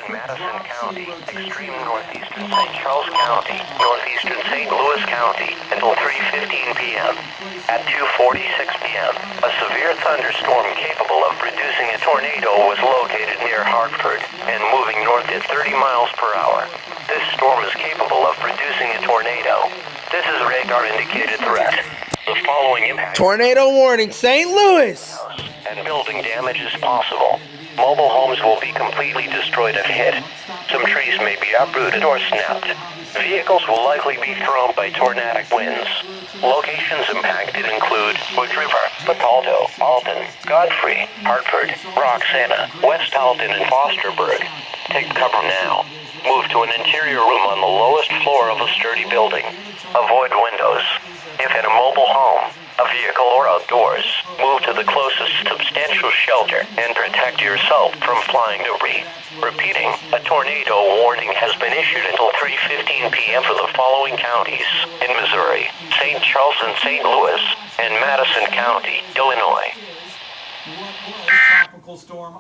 northeastern Madison County, extreme northeastern St. Charles County, northeastern St. Louis County, until 3:15 p.m. At 2:46 p.m., a severe thunderstorm capable of producing a tornado was located near Hartford and moving north at 30 miles per hour. This storm is capable of producing a tornado. This is a radar-indicated threat. The following impact... Tornado warning, St. Louis! And building damage is possible. Mobile homes will be completely destroyed if hit. Some trees may be uprooted or snapped. Vehicles will likely be thrown by tornadic winds. Locations impacted include Wood River, Patalto, Alton, Godfrey, Hartford, Roxana, West Alton, and Fosterburg. Take cover now. Move to an interior room on the lowest floor of a sturdy building. Avoid windows. If in a mobile home, a vehicle, or outdoors, move to the closest substantial shelter and protect yourself from flying debris. Repeating, a tornado warning has been issued until 3:15 p.m. for the following counties in Missouri: St. Charles and St. Louis, and Madison County, Illinois. Tropical storm